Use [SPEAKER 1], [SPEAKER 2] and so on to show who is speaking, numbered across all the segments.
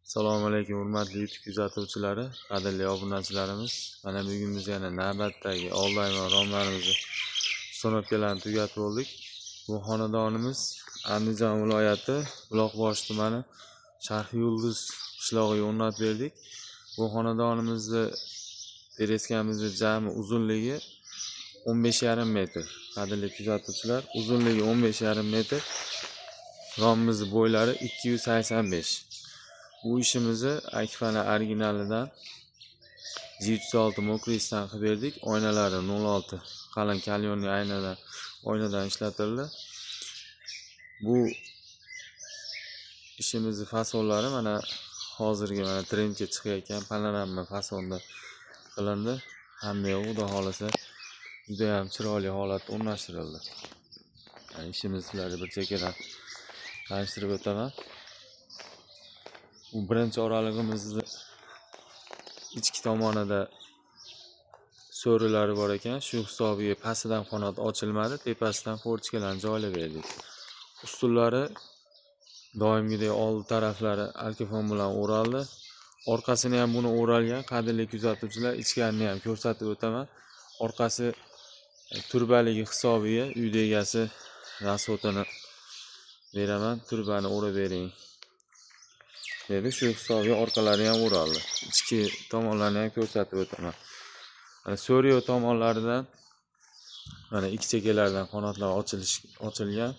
[SPEAKER 1] Assalomu alaykum hurmatli YouTube kuzatuvchilari, qadrli obunachilarimiz. Mana bugun biz yana navbatdagi onlayn va romlarimizni sinovkalarni tugatib oldik. Bu xonadonimiz Andijon viloyati Buloqboshi tumani Sharq Yulduz qishlog'iga o'rnatib berdik. Bu xonadonimizni tereskamizni jami uzunligi 15,5 metr. Qadrli kuzatuvchilar, uzunligi 15,5 metr. Romimiz bo'ylari 285. Bu ishimizni Akfana originalidan G306 mokrisdan qilib berdik. Oynalari 06 qalin kalyonli oynadan ishlatildi. Bu ishimizni fasonlari mana hozirgi trendga chiqayotgan panorama fasonda qilindi. Hamma yo'q, xudo xolasa juda ham chiroyli holatda o'rnashtirildi. Ishimizni sizlarga bir chekkadan tanishtirib o'taman. Bu birinchi oralig'imizni ichki tomonida so'rilari bor ekan. Shu hisobiga pastidan qanot ochilmadi, tepasidan fortikalarni joylab berdik. Ustunlari doimgidek old taraflari alkafon bilan o'raldi. Orqasini ham buni o'ralgan. Qadrli kuzatuvchilar, ichkarini ham ko'rsatib o'taman. Orqasi turbaligi hisobiga uyda egasi rasotini beraman, turbani o'rab bering dedi. Shu hisobiga orqalari ham o'raldi. Ichki tomonlarni ham ko'rsatib o'taman. Mana so'riyo tomonlaridan mana ikki chekkalardan qanotlar ochilgan.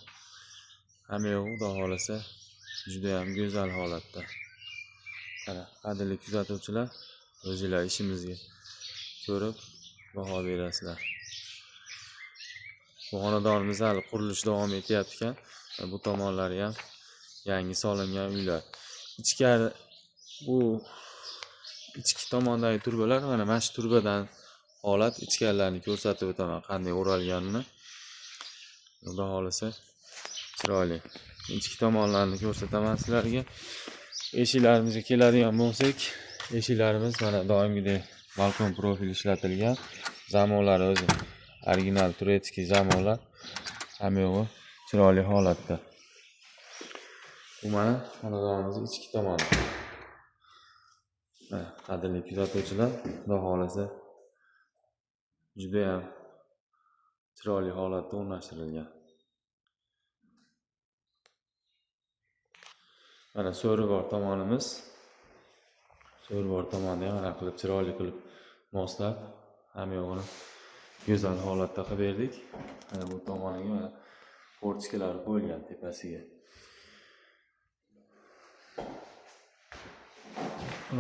[SPEAKER 1] Hamma yo'q, xudo xolasa juda ham go'zal holatda. Mana qadrli kuzatuvchilar, o'zingizlar ishimizga ko'rib baho berasizlar. Bu xonadonimiz hali qurilish davom etyapti ekan. Bu tomonlari ham yangi solingan uylar. Ichkari bu ichki tomondagi turbalar mana shu turbadan holat, ichkarilarini ko'rsatib o'taman qanday o'ralganini. Xudo xolasa chiroyli. Ichki tomonlarni ko'rsataman sizlarga. Eshiklarimizga keladigan bo'lsak, eshiklarimiz mana doimgidek balkon profil ishlatilgan. Zamonlari o'zi original turetskiy zamonlar. Hamma yo'g'i chiroyli holatda. Bu mana xonadonimizning ichki tomoni. Qadrli kuzatuvchilar, xudo xolasa juda ham chiroyli holatda o'rnashtirilgan. Mana so'ribor tomonimiz. So'ribor tomonda ham mana qilib chiroyli qilib moslab, hamma yo'g'ini go'zal holatda qilib berdik. Mana bu tomoniga mana fortikalar qo'yilgan tepasiga.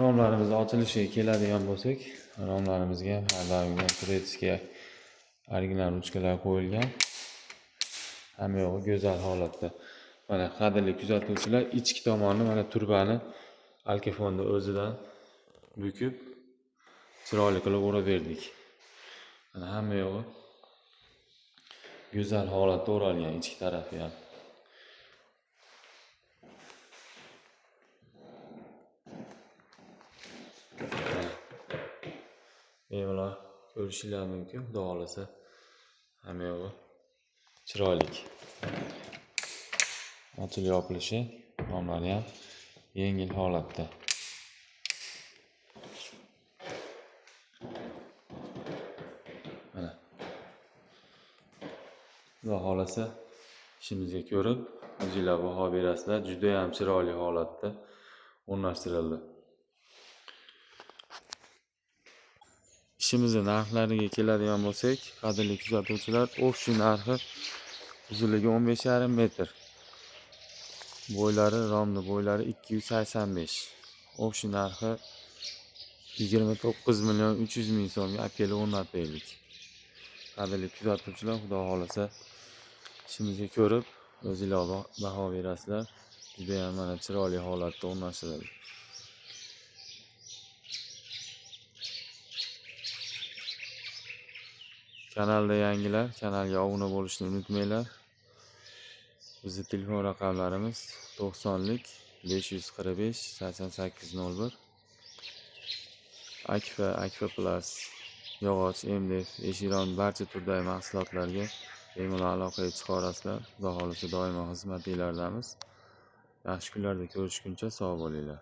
[SPEAKER 1] Romlarimizni ochilishiga keladigan bo'lsak, romlarimizga ham har doimgi turetskiy original ruchkalar qo'yilgan. Hamma yo'g'i go'zal holatda. Mana qadrli kuzatuvchilar, ichki tomonni mana turbani alkafonni o'zidan bukib chiroyli qilib o'rab berdik. Mana hamma yo'g'i go'zal holatda o'ralgan, ichki tarafi ham. Bemalol ko'rishinglar mumkin, xudo xolasa hamma yo'g'i chiroyli. Ochilib yopilishi, romlari ham yengil holatda. Mana xudo xolasa ishimizga ko'rib o'zingizlar baho berasizlar. Juda ham chiroyli holatda o'rnashtirildi. Ishimizning narxlariga keladigan bo'lsak, qadrli kuzatuvchilar, o'xshi narxi uzunligi 15,5 metr. Romni bo'ylari 285. O'xshi narxi 29,300,000 so'mga akeli o'rnatib berdik. Qadrli kuzatuvchilar, xudo xolasa ishimizga ko'rib o'zingizlar baho berasizlar. Juda ham mana chiroyli holatda o'rnashtirildi. Kanalda yangilar, kanalga obuna bo'lishni unutmanglar. Bizning telefon raqamlarimiz 90lik 545 8801. Akfa Plus, yog'och, MDF, eshikron barcha turdagi mahsulotlarga bemalol aloqaga chiqa olasizlar. Xudo xolasa doimo xizmatinglardamiz. Yaxshi kunlarda ko'rishguncha sog' bo'linglar.